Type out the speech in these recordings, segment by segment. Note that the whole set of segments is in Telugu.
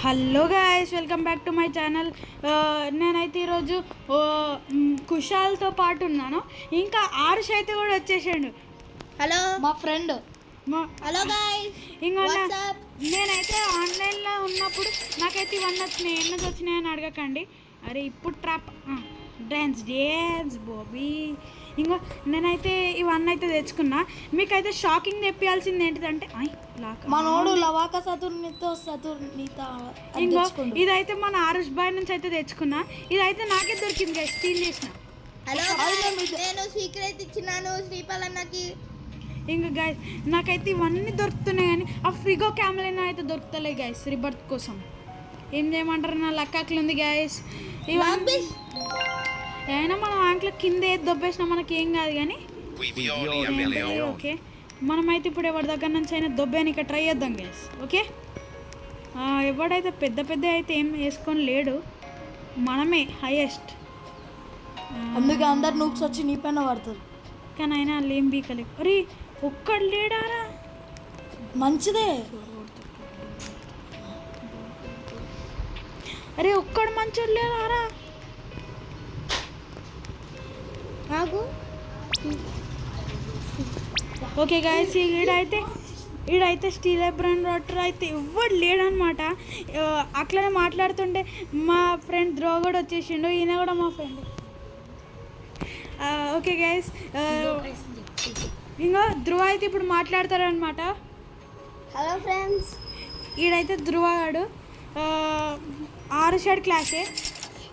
Hello guys, welcome back to my channel. నేనైతే ఈరోజు కుషాల్తో పాటు ఉన్నాను. ఇంకా ఆరుష్ అయితే కూడా వచ్చేసాడు. హలో మా ఫ్రెండ్. హలో గాయ్స్, ఇంకా నేనైతే ఆన్లైన్లో ఉన్నప్పుడు నాకైతే ఇవన్నీ వచ్చినాయి. ఎన్నది వచ్చినాయి అని అడగకండి. అరే ఇప్పుడు ట్రాప్ డ్యాన్స్ బాబీ. ఇంకా నేనైతే ఇవన్నీ అయితే తెచ్చుకున్నా. మీకైతే షాకింగ్ తెప్పియాల్సింది ఏంటిదంటే మనోడు లవాక సతుర్నితో ఇంకో ఇదైతే మన ఆరుష్ బాయ్ నుంచి అయితే తెచ్చుకున్నా. ఇదైతే నాకే దొరికింది గైస్, స్టీల్ చేసిన. హలో నేను సీక్రెట్ ఇచ్చినాను శ్రీపాల్ అన్నకి. ఇంకా గైస్ నాకైతే ఇవన్నీ దొరుకుతున్నాయి, కానీ ఆ ఫిగో క్యామెరా అయితే దొరుకుతలే గైస్. రిబర్త్ కోసం ఏం చేయమంటారు, నా లక్కలు ఉంది గైస్. ఇవన్నీ అయినా మనం యాంక్లో కింద ఏది దొబ్బేసినా మనకి ఏం కాదు, కానీ ఓకే మనమైతే ఇప్పుడు ఎవరి దగ్గర నుంచి అయినా దొబ్బేనిక ట్రై చేద్దాం గైస్. ఓకే, ఎవడైతే పెద్ద పెద్ద అయితే ఏం వేసుకొని లేడు, మనమే హైయెస్ట్. అందుకే అందరు నూప్స్ వచ్చి నీ పైన పడతారు. కానీ అయినా వాళ్ళు ఏం బీకలే. అరే ఒక్కడు లేడారా, మంచిదే. అరే ఒక్కడు మంచోడు లేడారా నాకు. ఓకే గాయస్, ఈడైతే స్టీల్ బ్రాండ్ వాటర్ అయితే ఎవ్వడు లేడనమాట. అట్లనే మాట్లాడుతుంటే మా ఫ్రెండ్ ధ్రువ కూడా వచ్చేసిండు. ఈయన కూడా మా ఫ్రెండ్. ఓకే గైస్, ఇంకా ధ్రువ అయితే ఇప్పుడు మాట్లాడతారనమాట. హలో ఫ్రెండ్స్, ఈడైతే ధ్రువ గాడు ఆరు షాడ్ క్లాసే.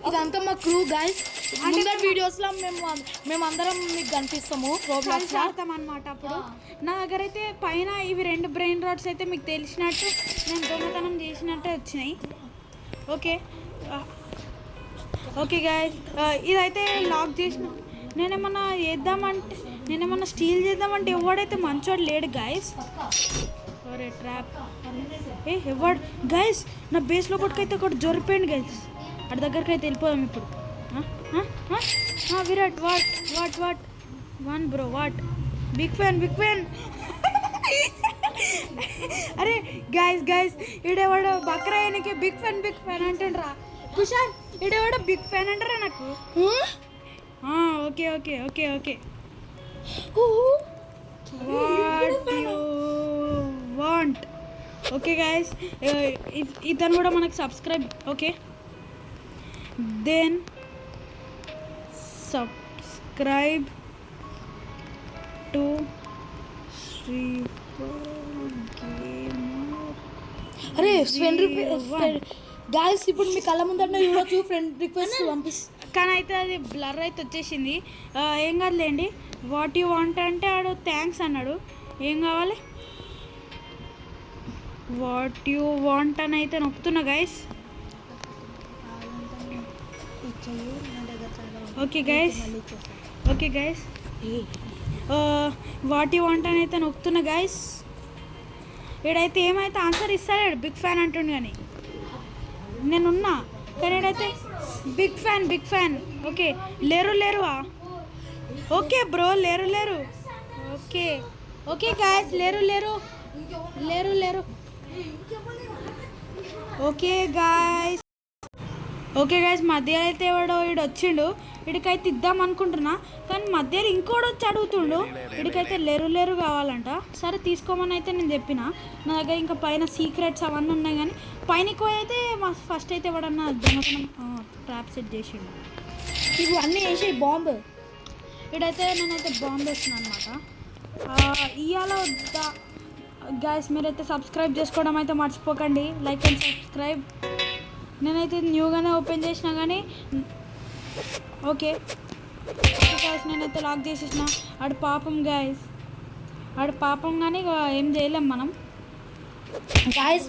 ఇదంతా మా క్రూ గైస్. అంటే వీడియోస్లో మేమందరం మీకు కనిపిస్తాము, కలిసి ఆడతాం అనమాట. అప్పుడు నా దగ్గర అయితే పైన ఇవి 2 బ్రెయిన్ రాడ్స్ అయితే మీకు తెలిసినట్టు నేను దొంగతనం చేసినట్టే వచ్చినాయి. ఓకే ఓకే గాయస్, ఇదైతే లాక్ చేసిన. నేనేమన్నా స్టీల్ చేద్దామంటే ఎవడైతే మంచోడు లేడు గాయస్. ఒరే ట్రాప్ ఎవడు గైస్, నా బేస్లో పట్టుకైతే ఒకటి జొరిపోయింది గైస్. అటు దగ్గరికి అయితే వెళ్ళిపోదాం ఇప్పుడు. Virat what one bro, what big fan. అరే గైస్ ఈడేవాడు బక్రాయనికి బిగ్ ఫ్యాన్ అంటుండ్రా. కుషాల్ ఈడేవాడు బిగ్ ఫ్యాన్ అంటారా నాకు. Okay want. ఓకే గైస్, ఇతను కూడా మనకు subscribe. Okay then subscribe to అరే గాయస్, ఇప్పుడు మీ కళ్ళ ముందర చూడొచ్చు. ఫ్రెండ్ రిక్వెస్ట్ పంపిస్తా, కానీ అయితే అది బ్లర్ అయితే వచ్చేసింది. ఏం కాదులేండి. వాట్ యూ వాంట్ అంటే ఆడు థ్యాంక్స్ అన్నాడు. ఏం కావాలి, వాట్ యూ వాంట్ అని అయితే నొక్కుతున్నా guys. Okay guys what you want అని అయితే నొక్కుతున్నా గైస్. ఈడైతే ఏమైతే ఆన్సర్ ఇస్తాడు, బిగ్ ఫ్యాన్ అంటుండు. కానీ నేనున్నా, కానీ ఈడైతే బిగ్ ఫ్యాన్. ఓకే లేరువా. ఓకే బ్రో, లేరు. ఓకే గాయస్, లేరు. ఓకే గాయస్, మధ్యలో అయితే ఈడు వచ్చిండు. వీడికైతే ఇద్దాం అనుకుంటున్నా, కానీ మధ్యలో ఇంకోటి వచ్చి అడుగుతుండు. వీడికైతే లేరు కావాలంట. సరే తీసుకోమని అయితే నేను చెప్పిన. నా దగ్గర ఇంకా పైన సీక్రెట్స్ అవన్నీ ఉన్నాయి, కానీ పైనకి అయితే ఫస్ట్ అయితే ఎవడన్నా దొంగతనం ట్రాప్ సెట్ చేసిండు. ఇవి అన్నీ వేసి బాంబు. వీడైతే నేనైతే బాంబు వేస్తున్నాను అనమాట. ఇవాళ వద్దా గాయస్, మీరైతే సబ్స్క్రైబ్ చేసుకోవడం అయితే మర్చిపోకండి. Like and subscribe. నేనైతే న్యూగానే ఓపెన్ చేసినా, కానీ ఓకే గాయస్ నేనైతే లాక్ చేసేసిన. ఆడు పాపం కానీ ఏం చేయలేం మనం. గాయస్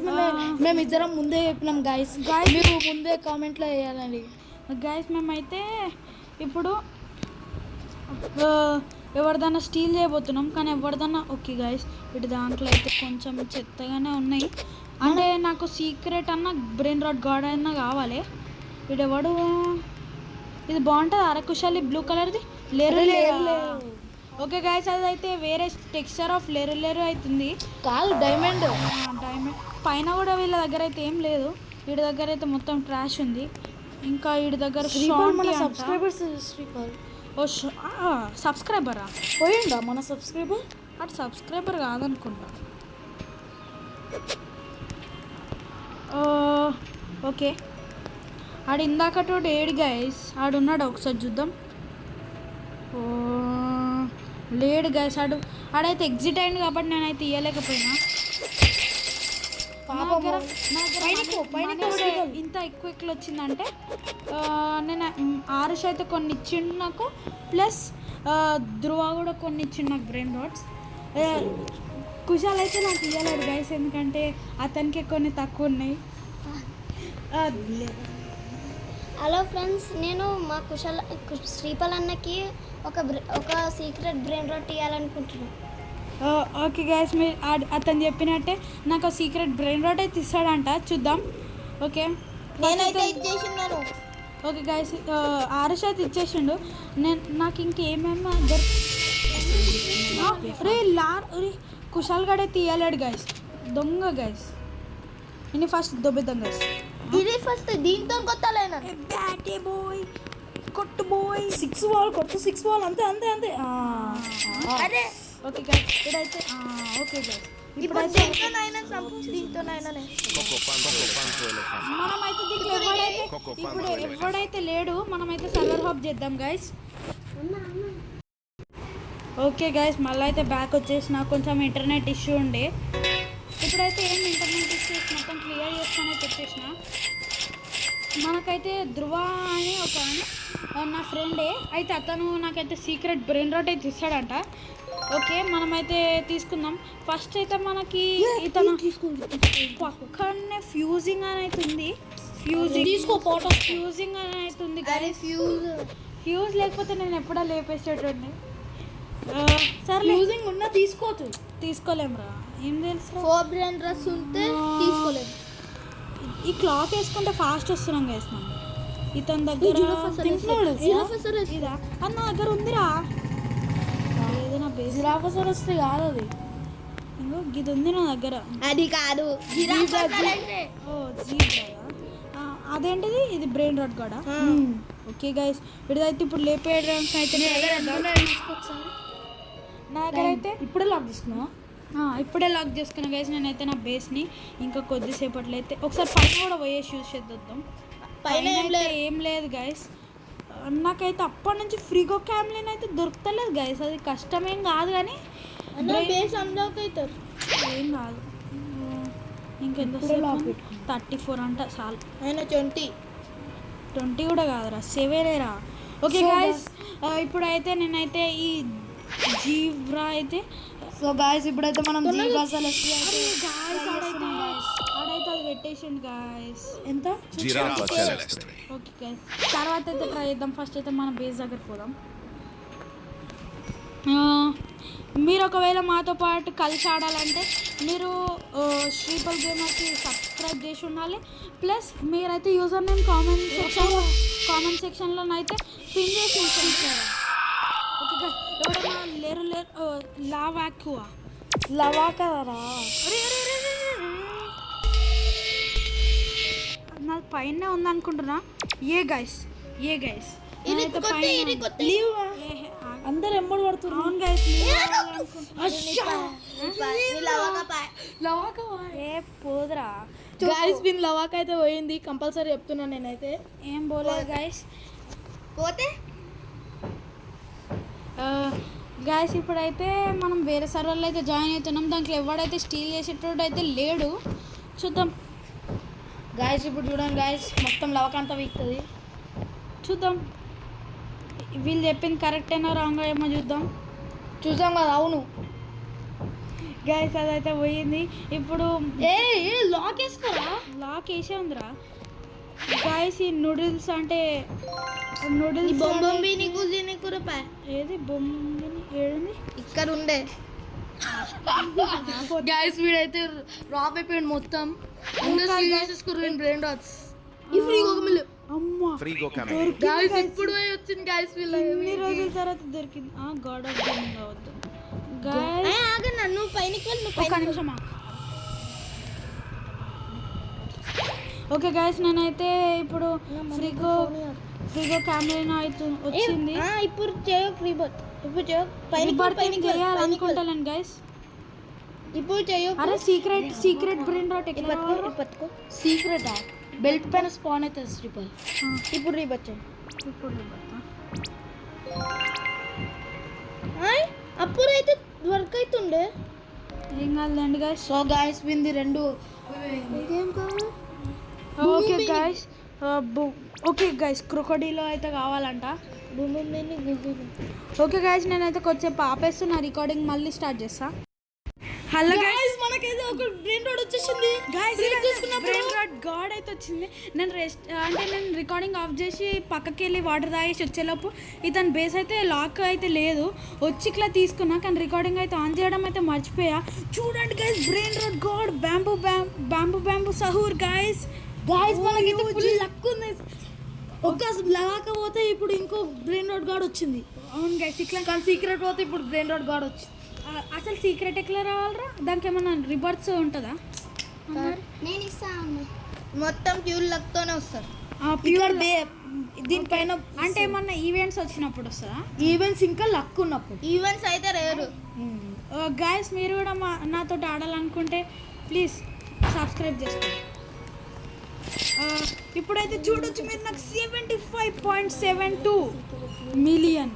మేము ఇద్దరం ముందే చెప్పినాం గాయస్, మీరు ముందే కామెంట్లో వేయాలండి గాయస్. మేమైతే ఇప్పుడు ఎవరిదన్నా స్టీల్ చేయబోతున్నాం, కానీ ఎవరిదన్నా ఓకే గాయస్. ఇటు దాంట్లో అయితే కొంచెం చెత్తగానే ఉన్నాయి. అంటే నాకు సీక్రెట్ అన్న బ్రెయిన్ రాడ్ గార్డ్ అన్నా కావాలి. వీడెవడు, ఇది బాగుంటుంది అరకుశాలి బ్లూ కలర్ది. లేరు. ఓకే గాయస్, అదైతే వేరే టెక్స్చర్ ఆఫ్ లేరు అవుతుంది. కాదు డైమండ్ పైన కూడా వీళ్ళ దగ్గర అయితే ఏం లేదు. వీడి దగ్గర అయితే మొత్తం ట్రాష్ ఉంది. ఇంకా వీడి దగ్గర మన సబ్స్క్రైబర్స్ శ్రీపాల్ సబ్స్క్రైబరా పోయిందా మన సబ్స్క్రైబర్? అటు సబ్స్క్రైబర్ కాదనుకుంటా. ఓకే ఆడు ఇందాకటో ఏడు గైస్ ఆడున్నాడు, ఒకసారి చూద్దాం. లేడు గైస్, ఆడైతే ఎగ్జిట్ అయింది కాబట్టి నేనైతే ఇవ్వలేకపోయినా. ఇంత ఎక్కువ వచ్చిందంటే నేను ఆరుష్ అయితే కొన్ని ఇచ్చిండు నాకు, ప్లస్ ధ్రువ కూడా కొన్ని ఇచ్చిండు నాకు బ్రెయిన్ రాట్స్. కుశాల్ అయితే నాకు ఇవ్వలేడు గైస్, ఎందుకంటే అతనికి కొన్ని తక్కువ ఉన్నాయి. హలో ఫ్రెండ్స్, నేను మా శ్రీపాల్ అన్నకి ఒక సీక్రెట్ బ్రెయిన్ రాట్ ఇవ్వాలనుకుంటున్నాను. ఓకే గైస్, మీరు అతను చెప్పినట్టే నాకు సీక్రెట్ బ్రెయిన్ రాట్ అయితే ఇస్తాడంట, చూద్దాం. ఓకే నేనైతే ఇచ్చేసిన్నాను. ఓకే గైస్, ఆరుష్ అయితే ఇచ్చేసిండు. నాకు ఇంకేమేమో రే కుశాల్ గడే తీయలేడు గైస్, దొంగ గైస్. ఇది ఫస్ట్ దొబ్బిద్దాం గైస్, ఇది ఫస్ట్ దీంతో కొత్తలేనా బ్యాటే బాయ్, కొట్టు బాయ్, 6 బాల్ కొట్టు, 6 బాల్ అంతే అంతే అంతే. అదే ఓకే గైస్, ఇప్పుడైతే ఓకే గైస్, ఇప్పుడైతే మనమైతే దీంట్లో ఇప్పుడు ఎవడైతే లేడు, మనమైతే సర్వర్ హాప్ చేద్దాం గైస్. ఓకే గైస్, మళ్ళీ అయితే బ్యాక్ వచ్చేసిన, కొంచెం ఇంటర్నెట్ ఇష్యూ ఉండే. ఇప్పుడైతే ఏం ఇంటర్నెట్ ఇష్యూస్ మొత్తం క్లియర్ చేసుకొని అయితే వచ్చేసిన. మనకైతే ధ్రువ అని ఒక నా ఫ్రెండే అయితే, అతను నాకైతే సీక్రెట్ బ్రెయిన్ రాట్ అయితే ఇస్తాడంట. ఓకే మనమైతే తీసుకుందాం. ఫస్ట్ అయితే మనకి ఇతను పక్కనే ఫ్యూజింగ్ అని అవుతుంది, ఫ్యూజింగ్ అని అవుతుంది. ఫ్యూజ్ లేకపోతే నేను ఎప్పుడో లేపేసేటండి. సరే ఫ్యూజింగ్ ఉన్నా తీసుకోలేమురా, ఏం తెలుసు. 4 బ్రెయిన్ రాట్స్ ఉంటే తీసుకోలేము. ఈ క్లాక్ వేసుకుంటే ఫాస్ట్ వస్తున్నాం గైస్. మనం ఇతని దగ్గర ఇదా అన్న దగ్గర ఉందిరా, ఏదైనా జిరాఫసర్ వస్తే కాదు అది, ఇంకో ఇది ఉంది నా దగ్గర. అది కాదు, అదేంటిది, ఇది బ్రెయిన్ రాట్ కూడా. ఓకే గైస్, ఇదైతే ఇప్పుడు లేపేయడానికి అయితే నా దగ్గర అయితే ఇప్పుడే లాక్ తీసుకున్నా. ఇప్పుడే లాక్ చేసుకున్నా గైస్. నేనైతే నా బేస్ని ఇంకా కొద్దిసేపట్లో అయితే ఒకసారి పైన కూడా పోయేసి యూజ్ చేద్దాం. పైన ఏం లేదు గైస్, నాకైతే అప్పటి నుంచి ఫ్రీగో క్యామ్లిన్ అయితే దొరుకుతలేదు గైస్. అది కష్టమేం కాదు కానీ ఏం కాదు. ఇంకెంత 34 అంట చాలు. 20 కూడా కాదురా, 7 ఓకే గైస్, ఇప్పుడైతే నేనైతే ఈ జీవ్రా అయితే సో గాయస్ ఇప్పుడైతే మనం ఆడైతే అది పెట్టేసిండు గాయస్. ఎంత? ఓకే గైస్, తర్వాత అయితే ట్రై చేద్దాం. ఫస్ట్ అయితే మన బేస్ దగ్గర పోదాం. మీరు ఒకవేళ మాతో పాటు కలిసి ఆడాలంటే మీరు శ్రీపాల్ గేమర్కి సబ్స్క్రైబ్ చేసి ఉండాలి. ప్లస్ మీరైతే యూజర్ నేమ్ కామెంట్ సెక్షన్లోనైతే పిన్ చేసి ఉంచారు. ఓకే ఎవరైనా లేరు లవా కదరా, నాకు పైన ఉందనుకుంటున్నా. ఏ గైస్ అందరు ఎంబడి పడుతున్నారు. అవును గైస్, పోదురా గాయస్ బిన్ లవాక్ అయితే పోయింది, కంపల్సరీ చెప్తున్నాను నేనైతే. ఏం పోలేదు గైస్. పోతే గాయస్ ఇప్పుడైతే మనం వేరే సర్వర్లో అయితే జాయిన్ అవుతున్నాం. దాంట్లో ఎవడైతే స్టీల్ చేసేటోడు అయితే లేడు, చూద్దాం. గాయస్ ఇప్పుడు చూడండి గాయస్, మొత్తం లవాక్ అంతా వీక్తుంది, చూద్దాం. వీళ్ళు చెప్పింది కరెక్ట్ అయినా రాంగ్ ఏమో చూద్దాం కదా. అవును గైస్, అదైతే పోయింది. ఇప్పుడు లాక్ వేసుకోరా, లాక్ వేసే ఉందిరా గాయస్. ఈ నూడిల్స్ అంటే ఏది బొమ్మిని ఏడుంది ఇక్కడ ఉండే గాయస్. వీడైతే రాప్ అయిపోయింది మొత్తం. బ్రెయిన్ రాట్స్ గాయస్ ఇప్పుడు వచ్చింది గాయస్. ఎన్ని రోజుల తర్వాత దొరికింది. గాడ్ ఆఫ్ గేమింగ్ అవద్దు గాయస్. నన్ను పైనకి వెళ్ళి ఒక నిమిషమా. ఓకే గైస్ నేనైతే ఇప్పుడు ఫ్రీగో క్యామెరా అయితే వచ్చింది. ఇప్పుడు చేయకు రిబర్త్. ఇప్పుడు చేయకు పైన చేయాలనుకుంటాను గైస్. ఇప్పుడు చేయకు. అరే సీక్రెట్ బ్రెయిన్ రాట్ ఎక్కడ పట్టుకో. సీక్రెట్ బెల్ట్ పైన స్పాన్ అవుతుంది ట్రిపుల్. ఇప్పుడు రిబర్త్ చేయి. ఇప్పుడు అప్పుడైతే వర్క్ అవుతుండే. ఏం కాదులేండి గైస్. సో గాయస్ వింది రెండు. ఇంకేం కావాలి? ఓకే గైస్ క్రొకోడీలో అయితే కావాలంట. భూమి మీద గుర్తు. ఓకే గైస్ నేనైతే కొంచెం ఆపేస్తున్నా రికార్డింగ్, మళ్ళీ స్టార్ట్ చేస్తా. హలో గైస్ మనకైతే ఒక బ్రెయిన్ రాడ్ వచ్చేసింది గైస్. బ్రెయిన్ రాట్ గాడ్ అయితే వచ్చింది. నేను నేను రికార్డింగ్ ఆఫ్ చేసి పక్కకి వెళ్ళి వాటర్ తాగేసి వచ్చేలోపు ఇతని బేస్ అయితే లాక్ అయితే లేదు. వచ్చి ఇట్లా తీసుకున్నా కానీ రికార్డింగ్ అయితే ఆన్ చేయడం అయితే మర్చిపోయా. చూడండి guys brain rot god bamboo Sahur guys. మనకైతే ఫుల్ లక్ ఉంది. ఒక లేకపోతే ఇప్పుడు ఇంకో బ్రెయిన్ రాడ్ గాడ్ వచ్చింది. అవును గైస్ ఇట్లా కానీ సీక్రెట్ పోతే ఇప్పుడు బ్రెయిన్ రాడ్ గాడ్ వచ్చింది. అసలు సీక్రెట్ ఎట్లా రావాలరా? దానికి ఏమన్నా రివర్స్ ఉంటుందా? నేను ఇస్తాను. మొత్తం ప్యూర్ లక్తోనే వస్తారు. ప్యూర్ దీనిపైన అంటే ఏమన్నా ఈవెంట్స్ వచ్చినప్పుడు వస్తుందా? ఈవెంట్స్ ఇంకా లక్ ఉన్నప్పుడు. ఈవెంట్స్ అయితే రేరు. గైస్ మీరు కూడా నాతో ఆడాలనుకుంటే ప్లీజ్ సబ్స్క్రైబ్ చేసుకోండి. ఇప్పుడైతే చూడొచ్చు మీరు నాకు 75.72 మిలియన్.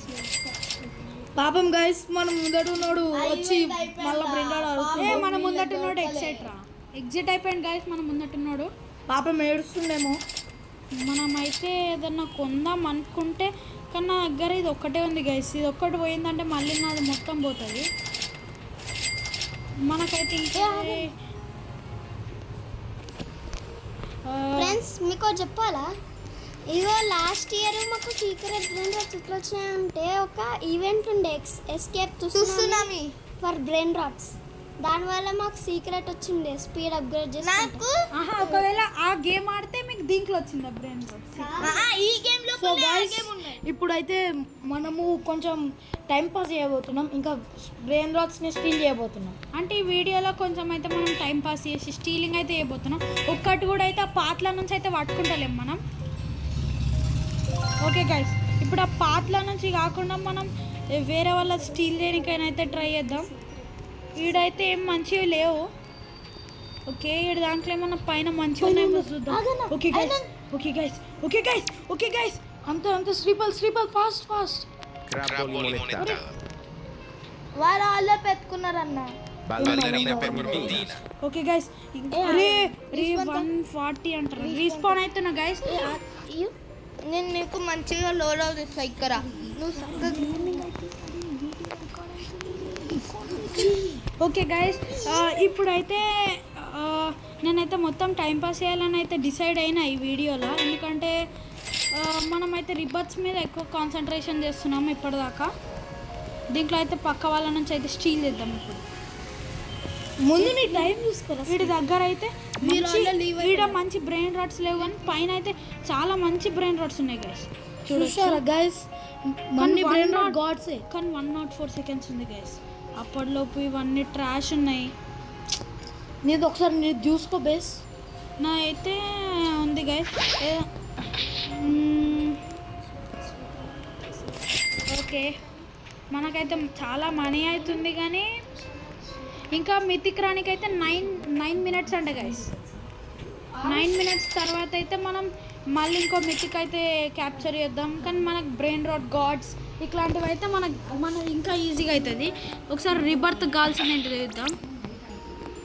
పాపం గైస్ మన ముందడున్నాడు వచ్చి మళ్ళీ బ్రెయిన్ రాడ్ అడుగుతుంది. మన ముందట్టున్నాడు ఎగ్జిట్ అయిపోయింది గైస్. మన ముందట్టున్నాడు పాపం ఏడుస్తుండేమో. మనమైతే ఏదన్నా కొందాం అనుకుంటే కానీ నా దగ్గర ఇది ఒక్కటే ఉంది గైస్. ఇది ఒక్కటి పోయిందంటే మళ్ళీ నాది మొత్తం పోతుంది. మనకైతే ఇంకా ఫ్రెండ్స్ మీకు చెప్పాలా, ఇగో లాస్ట్ ఇయర్ మాకు సీక్రెట్ బ్రెయిన్ రాట్స్ ఎట్లా వచ్చినాయంటే ఒక ఈవెంట్ ఉండే escape tsunami for brain rods. దానివల్ల మాకు సీక్రెట్ వచ్చిండే స్పీడ్ అప్గ్రేడ్ చేసి. నాకు ఒకవేళ ఆ గేమ్ ఆడితే మీకు దీంట్లో వచ్చిందా బ్రెయిన్ రాట్స్? ఈ గేమ్ లో సో గైస్ ఇప్పుడైతే మనము కొంచెం టైం పాస్ చేయబోతున్నాం, ఇంకా బ్రెయిన్ రాట్స్ని స్టీల్ చేయబోతున్నాం. అంటే ఈ వీడియోలో కొంచెం అయితే మనం టైం పాస్ చేసి స్టీలింగ్ అయితే చేయబోతున్నాం. ఒక్కటి కూడా అయితే ఆ పాటల నుంచి అయితే పట్టుకుంటలేం మనం. ఓకే గైస్ ఇప్పుడు ఆ పాటల నుంచి కాకుండా మనం వేరే వాళ్ళ స్టీల్ చేయడానికైనా అయితే ట్రై చేద్దాం. ఈడైతే ఏం మంచివి లేవు. ఓకే ఈడ దాంట్లో ఏమన్నా పైన మంచిగా ఉన్నాయేమో చూద్దాం. ఓకే గైస్ అంత శ్రీపల్ ఫాస్ట్ Crabbo limonetta. వాళ్ళే పెట్టుకున్నారన్న. Ballerina permittina. ఓకే గైస్ రే 140 అంటారు. రీస్పాన్ అవుతున్నా గైస్. నేను నీకు మంచిగా లోడ్ అవుతుంది ఇక్కడ. ఓకే గైస్ ఇప్పుడైతే నేనైతే మొత్తం టైంపాస్ చేయాలని అయితే డిసైడ్ అయినా ఈ వీడియోలో. ఎందుకంటే మనమైతే రిబర్స్ మీద ఎక్కువ కాన్సన్ట్రేషన్ చేస్తున్నాము ఇప్పటిదాకా. దీంట్లో అయితే పక్క వాళ్ళ నుంచి అయితే స్టీల్ చేద్దాం. ఇప్పుడు ముందు నీ టైం చూసుకోరా. వీడి దగ్గర అయితే వీడ మంచి బ్రెయిన్ రాట్స్ లేవు కానీ పైన అయితే చాలా మంచి బ్రెయిన్ రాట్స్ ఉన్నాయి గైస్. చూసారా గైస్ మన్ని బ్రెయిన్ రాట్ గాడ్సే. కానీ 104 సెకండ్స్ ఉంది గైస్. అప్పటిలోపు ఇవన్నీ ట్రాష్ ఉన్నాయి. నీది ఒకసారి నీది చూసుకో బేస్. నా అయితే ఉంది గైస్. ఓకే మనకైతే చాలా మనీ అవుతుంది కానీ ఇంకా మితిక్ రానికి అయితే 9 మినిట్స్ అంట గైస్. 9 మినిట్స్ తర్వాత అయితే మనం మళ్ళీ ఇంకో మితిక్ అయితే క్యాప్చర్ చేద్దాం. కానీ మనకు బ్రెయిన్ రాట్ గాడ్స్ ఇట్లాంటివి అయితే మన ఇంకా ఈజీగా అవుతుంది. ఒకసారి రిబర్త్ గాల్స్ అనేది చేద్దాం.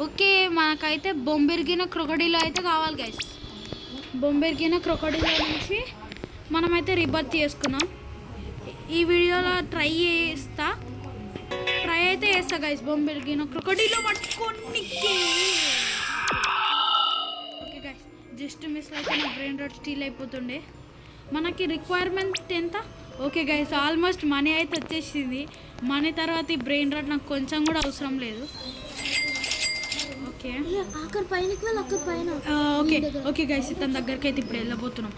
ఓకే మనకైతే బొంబెరిగిన క్రొకడీలో అయితే కావాలి గైస్. బొంబెరిగిన క్రొకడీలో నుంచి మనమైతే రిబర్త్ చేసుకున్నాం. ఈ వీడియోలో ట్రై అయితే చేస్తా గైస్. బొంబెరిగిన క్రొకడీలో పట్టుకొని. ఓకే గైస్ జస్ట్ మిస్ అయితే నా బ్రెయిన్ రాట్ స్టీల్ అయిపోతుండే. మనకి రిక్వైర్మెంట్ ఎంత? ఓకే గైస్ ఆల్మోస్ట్ మనీ అయితే వచ్చేసింది. మనీ తర్వాత ఈ బ్రెయిన్ రాట్ నాకు కొంచెం కూడా అవసరం లేదు. ఓకే అక్కడ పైన ఓకే గైస్ తన దగ్గరికి అయితే ఇప్పుడు వెళ్ళబోతున్నాం.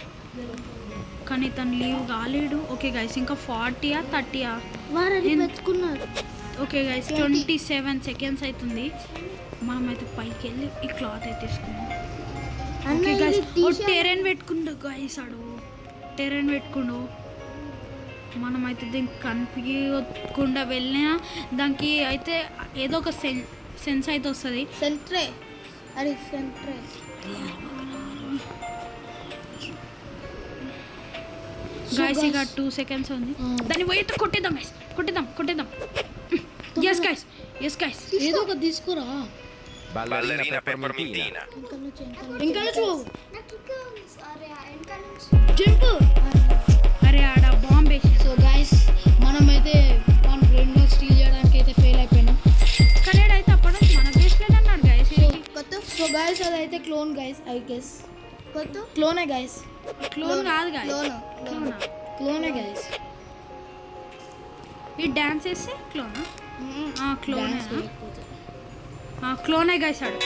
కానీ తను లీవ్ కాలేడు. ఓకే గైస్ ఇంకా 40 30 పెట్టుకున్నారు. ఓకే గైస్ 27 సెకండ్స్ అవుతుంది. మనమైతే పైకి వెళ్ళి ఈ క్లాత్ అయితే తీసుకున్నాం. అన్న ఓకే ఇది గైస్ t-shirt. టెరెన్ పెట్టుకుండు గైస్ ఆడు టెరెన్ పెట్టుకుండు మనమైతే దీనికి కనిపించకుండా వెళ్ళినా దానికి అయితే ఏదో ఒక సెన్స్ అయితే వస్తుంది సెంట్రే అరే సెంట్రే గైస్ ఇక 2 seconds ఉంది దాన్ని పోయి కొట్టేద్దాం గైస్ కొట్టేద్దాం ఎస్ గైస్ ఏదో ఒక తీసుకురా Ballerina peppermintina. ఇంకా నుంచి నాకు ఇంకా అరే వెనకాల నుంచి జంప్ అరే ఆడ బాంబ్ వేసి సో గైస్ మనమైతే మన ఫ్రెండ్ స్టీల్ చేయడానికి అయితే ఫెయిల్ అయిపోయినాం కానీ అయితే అప్పుడు మన బేస్లోనే అన్నాడు గైస్ కొత్త సో గైస్ అదైతే క్లోన్ గైస్ ఐ గెస్ కొత్త క్లోనే గైస్ క్లోన్ కాదు గైస్ క్లోనా క్లోనే గైస్ ఈ డాన్స్ వేస్తే క్లోనా క్లోనే గైస్ ఆడు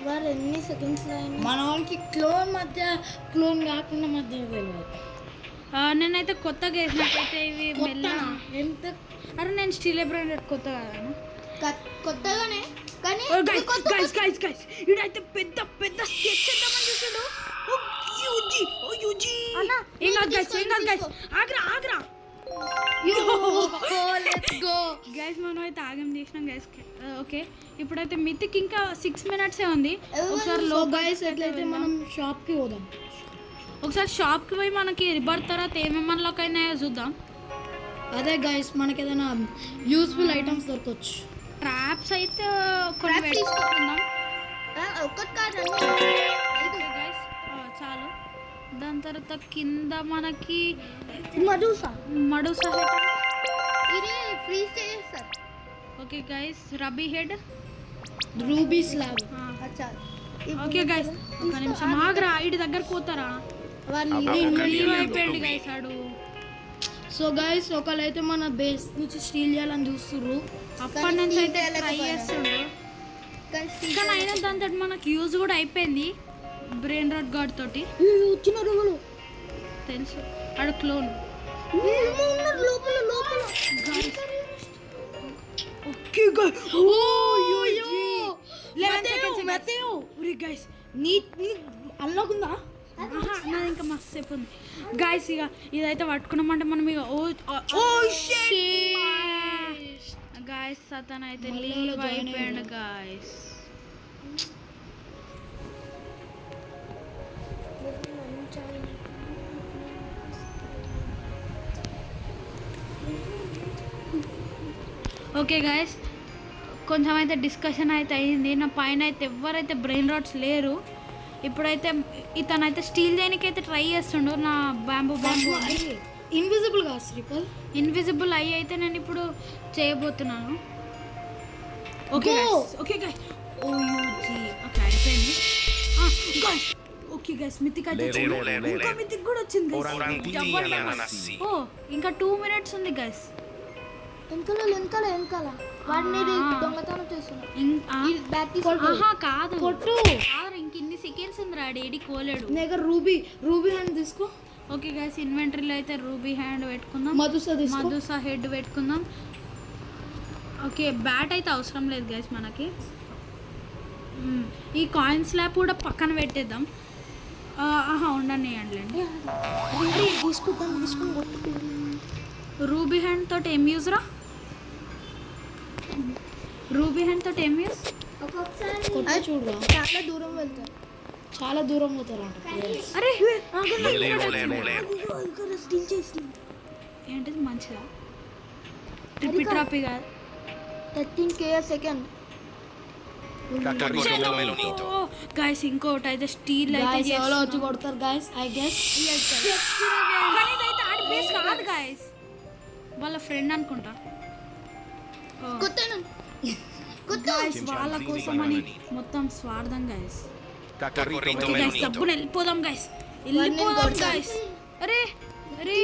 వారు ఎన్ని సెకండ్స్ లో అయినా మన వాళ్ళకి క్లోన్ మధ్య క్లోన్ కాకుండా మధ్య తెలియదు నేనైతే కొత్తగా వేసినట్టయితే ఇవి మెల్లగా ఎంత అరే నేను స్టీల్ బ్రాండెడ్ కొత్త కాదా కొత్తగానే కానీ గైస్ ఇడైతే పెద్ద పెద్ద స్కెచ్ చేద్దామని చూసాడు అన్న, ఏం కాదు guys Agra let's go guys మనం అయితే ఆగం చేసినాం గైస్ ఓకే ఇప్పుడైతే మితికి ఇంకా 6 minutes ఉంది ఒకసారి సో గైస్ ఎట్లయితే మనం షాప్ కి పోదాం ఒకసారి షాప్కి పోయి మనకి రిబర్ తర్వాత ఏమేమి అన్లాక్ అయినాయో చూద్దాం అదే గైస్ మనకి ఏదైనా యూస్ఫుల్ ఐటమ్స్ దొరకవచ్చు ట్రాప్స్ అయితే కొన్ని పెట్టుకుందాం ఒక్కటి కాదు గైస్ చాలు దాని తర్వాత కింద మనకి మధుసా మడుసా ఇది ఫ్రీ స్టే చేస్తారు okay guys rabi head ruby slab అచ్చా ఓకే గైస్ ఒక నిమిషం ఆగ్రా ఇటు దగ్గర పోతారా వాళ్ళు లీవ్ అయిపోయింది గైస్ ఆడు సో గైస్ ఒకళ్ళైతే మన బేస్ నుంచి స్టీల్ చేయాలని చూస్తుర్రు అప్పటి నుంచి అయితే ట్రై చేస్తుండ్రు కానీ అయినా దాంతో మనకి యూజ్ కూడా అయిపోయింది బ్రెయిన్ రాట్ గార్డ్ తోటి వచ్చిన రోజులు తెలుసు ఆడు క్లోన్ లోపల ఓకే గైస్ నీ అన్లాక్ ఉందా నాది ఇంకా మస్తు సేపు ఉంది గైస్ ఇక ఇదైతే పట్టుకున్నామంటే మనం ఇక గాయస్ అతను అయితే లీవ్ అయిపోయాడు గాయస్ ఓకే గాయస్ కొంచెం అయితే డిస్కషన్ అయితే అయింది నా పైన అయితే ఎవరైతే బ్రెయిన్ రాట్స్ లేరు ఇప్పుడైతే ఇతనైతే స్టీల్ చేయడానికి అయితే ట్రై చేస్తుండు నా బ్యాంబూ ఇన్విజిబుల్ గా శ్రీపల్ ఇన్విజిబుల్ అయ్యి అయితే నేను ఇప్పుడు చేయబోతున్నాను ఓకే ఓకే గాయ్ ఓయూజీ ఓకే అయిపోయింది గాయస్ ఓకే గాయస్ మితిక్ అయితే ఇంకా మితిక్ కూడా వచ్చింది ఓ ఇంకా 2 minutes ఉంది గాయస్ వెనకాల వాడిని దొంగతనం చేస్తున్నాడు ఆహా కాదు కొట్టు ఇంక ఇన్ని సెకండ్స్ ఉంది రా డేడీ కోలేడు దగ్గర రూబీ హ్యాండ్ తీసుకో ఓకే గాయస్ ఇన్వెంటరీలో అయితే రూబీ హ్యాండ్ పెట్టుకుందాం మధుసా హెడ్ పెట్టుకుందాం ఓకే బ్యాట్ అయితే అవసరం లేదు గైస్ మనకి ఈ కాయిన్ స్లాబ్ కూడా పక్కన పెట్టేద్దాం ఉండనియండి రూబీ హ్యాండ్ తోటి ఏం యూజ్ రా రూబీ హ్యాండ్ తోటి ఏం యూజ్ ఒక్కొక్కసారి చూడరా చాలా దూరం పోతారు అరే స్టీల్ చేసి ఏంటిది మంచిదా ట్రిప్పి ట్రాపీ కాదు 13k second Cacarrito melonito. Guys ఇంకోటి అయితే స్టీల్ అయితే ఎవరో వచ్చి కొడతారు గాయస్ ఐ గెస్ కానీ ఇదైతే ఆడి బేస్ కాదు గాయస్ వాళ్ళ ఫ్రెండ్ అనుకుంటా గాయస్ వాళ్ళ కోసం అని మొత్తం స్వార్థం గాయస్ Cacarrito గాయస్ melonito. డబ్బులు వెళ్ళిపోదాం గాయస్ గాయస్ అరే అరే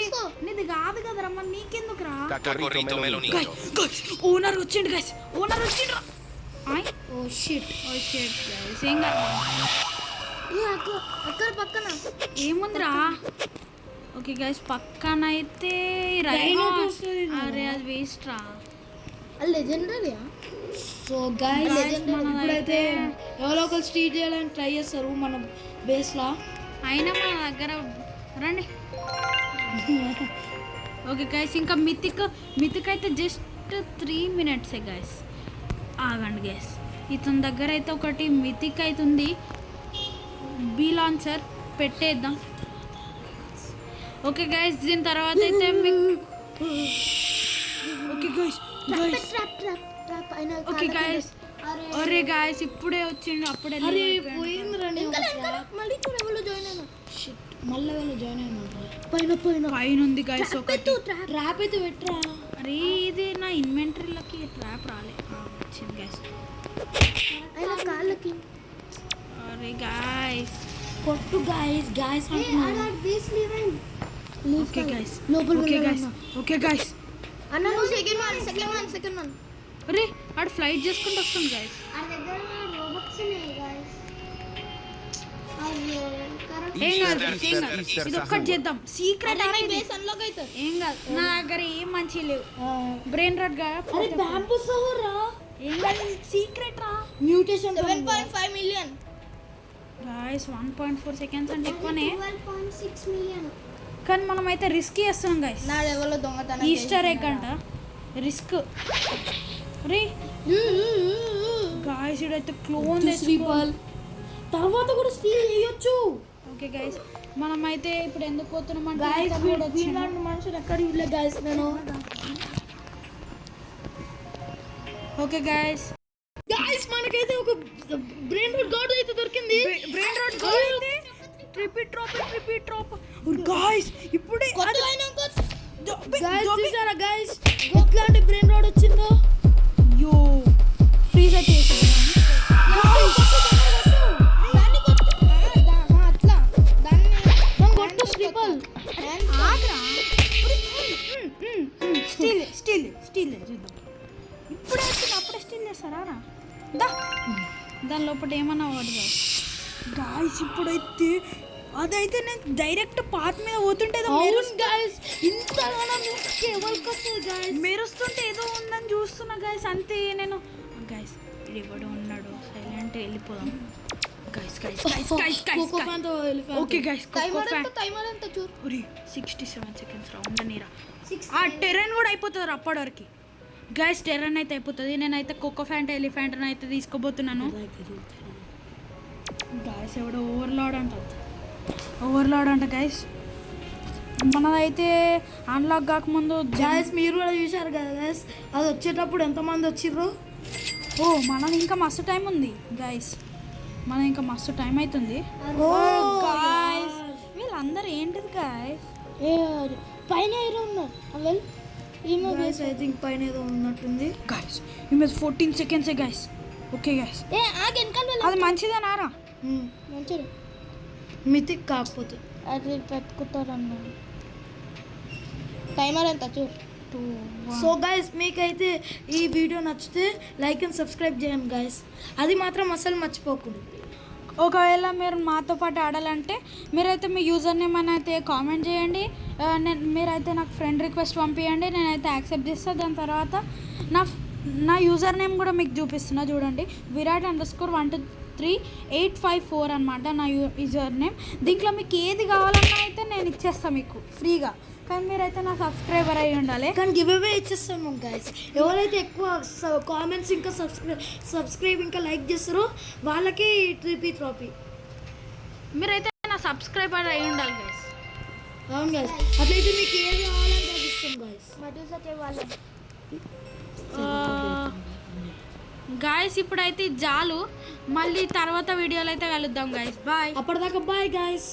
నీది కాదు కదరా మరి నీకెందుకు రా Cacarrito melonito. ఓనర్ వచ్చిండు గాయస్ ఓనర్ వచ్చిండ్రా ఓ షిట్ గాయస్ ఏం కాదు అక్కడ పక్కన ఏముందిరా ఓకే గైస్ పక్కన అయితే Rhino వస్తుంది. అరే అది వేస్ట్ రా లెజెండరీయా సో గైస్ Guys, ఇప్పుడైతే ఎవరో ఒకరు స్ట్రీట్ చేయాలని ట్రై చేస్తారు మన బేస్లో. అయినా మన దగ్గర రండి. ఓకే గైస్, ఇంకా మితిక్ అయితే జస్ట్ 3 minutes గైస్. ఆగండి గైస్, ఇతని దగ్గర అయితే ఒకటి మితిక్ అయితే ఉంది. బీ లాంచర్ పెట్టేద్దాం. ఓకే గైస్, దీని తర్వాత అయితే ఓకే గైస్ ఓకే గైస్. అరే గైస్, ఇప్పుడే వచ్చిండు, అప్పుడే అరే leave అయిపోయాడు. పోయిందిరండి. మళ్ళీ ఎవరు జాయిన్ అయినా మళ్ళీ వాళ్ళు జాయిన్ అయినా పైన ఉంది గైస్ ఒకటి. ట్రాప్ అయితే పెట్టరా. అరే ఇది నా ఇన్వెంటరీలోకి ట్రాప్ రాలే. వచ్చింది గైస్. అయినా కాళ్ళకి అరే గైస్, కొట్టు గైస్ ఓకే గైస్, లోపల ఓకే గైస్, ఓకే గైస్. అన్న నువ్వు సెకండ్ వన్ అరే ఆడు ఫ్లైట్ చేసుకుంటూ వస్తుంది గైస్. ఆ దగ్గర రోబోట్స్ ఉన్నాయి గాయ్స్. అయ్యో కరెక్ట్. ఏం కాదు guys, ఏం కాదు. Easter ఇది ఒక్కటి చేద్దాం. సీక్రెట్ బేస్ అన్లాక్ అవుతుంది. ఏం కాదు, నా దగ్గర ఏం మంచి లేవు. బ్రెయిన్ రాట్ గా అరే బ్యాంబూ సహోరా ఏం కాదు, సీక్రెట్ రా మ్యూటేషన్ 7.5 మిలియన్ గాయస్. 1.4 seconds అంటే ఎక్కువనే, 12.6 మిలియన్. కానీ మనం అయితే రిస్క్ చేస్తున్నాం గైస్. నా లెవెల్లో దొంగతనం ఈస్టర్ ఎగ్ అంట, రిస్క్. రే గాయస్, ఇడైతే క్లోన్ శ్రీపాల్ తర్వాత కూడా స్టీల్ చేయొచ్చు. ఓకే గైస్, మనం అయితే ఇప్పుడు ఎందుకు పోతున్నాం గైస్ అంటే వీళ్ళంటి మనుషులు ఎక్కడ ఇవ్వలే గైస్. నేను ఓకే గైస్, గైస్ మనకైతే ఒక బ్రెయిన్ రూట్ గార్డ్ అయితే దొరికింది. బ్రెయిన్ రాట్ అయితే రిపీట్ డ్రాప్ గాయస్. ఇప్పుడే గైస్ చూసారా గైస్ ఎట్లాంటి బ్రెయిన్ రాడ్ వచ్చిందో. యో ఫ్రీజ్ అయితే కొట్టు శ్రీపాల్. స్టీల్ చూద్దాం. ఇప్పుడే వచ్చింది, అప్పుడే స్టీల్ చేస్తారా రా. దాని లోపల ఏమన్నా వాడు గాయస్. ఇప్పుడైతే అదైతే నేను డైరెక్ట్ పాత్ మీద పోతుంటే మెరుస్తుంటే ఏదో ఉందని చూస్తున్నా గైస్. అంతే నేను గైస్, ఇది ఎవడు ఉన్నాడు, సైలెంట్ వెళ్ళిపోదాం గైస్. ఓకే గైస్, టైమర్ ఎంత చూడు. 67 seconds రా, ఉండనీరా. ఆ టెర్రన్ కూడా అయిపోతుంది రా అప్పటి వరకు గైస్. టెర్రన్ అయితే అయిపోతుంది. నేనైతే కోకో ఫ్యాంట్ ఎలిఫెంట్ అయితే తీసుకోబోతున్నాను గైస్. ఎవడో ఓవర్లాడ్ అంట గైస్. మనదైతే అన్లాక్ కాకముందు గైస్ మీరు కూడా చూసారు కదా గైస్, అది వచ్చేటప్పుడు ఎంతమంది వచ్చిర్రు. మనది ఇంకా మస్తు టైం ఉంది గైస్, మనం ఇంకా మస్తు టైం అవుతుంది. గాయస్ వీళ్ళందరూ ఏంటిది గాయస్. పైన ఏదో ఉన్నారు వెల్ ఈమె గైస్ ఐ థింక్ పైన ఏదో ఉన్నట్టుంది గైస్. ఈమె 14 seconds గైస్. ఓకే గైస్, అది మంచిదేనారా. మంచిది. మితిక్ కాకపోతే అది పెట్టుకుంటారన్న. టైమర్ ఎంత చూడు. సో గైస్ మీకైతే ఈ వీడియో నచ్చితే లైక్ అండ్ సబ్స్క్రైబ్ చేయండి గైస్, అది మాత్రం అసలు మర్చిపోకూడదు. ఒకవేళ మీరు మాతో పాటు ఆడాలంటే మీరైతే మీ యూజర్ నేమ్ అని అయితే కామెంట్ చేయండి. మీరైతే నాకు ఫ్రెండ్ రిక్వెస్ట్ పంపించండి, నేనైతే యాక్సెప్ట్ చేస్తాను. దాని తర్వాత నా యూజర్ నేమ్ కూడా మీకు చూపిస్తున్నా చూడండి. virat_12385 అనమాట నా యూజర్ నేమ్. దీంట్లో మీకు ఏది కావాలన్నా అయితే నేను ఇచ్చేస్తాను మీకు ఫ్రీగా, కానీ మీరైతే నా సబ్స్క్రైబర్ అయి ఉండాలి. కానీ గివ్ అవే ఇచ్చేస్తాము గైస్. ఎవరైతే ఎక్కువ కామెంట్స్ ఇంకా సబ్స్క్రైబ్ ఇంకా లైక్ చేస్తారో వాళ్ళకి ట్రోఫీ. మీరైతే నా సబ్స్క్రైబర్ అయి ఉండాలి గైస్. అవును గైస్, అట్లయితే మీకు ఏది కావాలంటే అది ఇస్తాం గైస్. గాయస్ ఇప్పుడైతే చాలు, మళ్ళీ తర్వాత వీడియోలో అయితే కలుద్దాం గైస్. బాయ్. అప్పటిదాకా బాయ్ గైస్.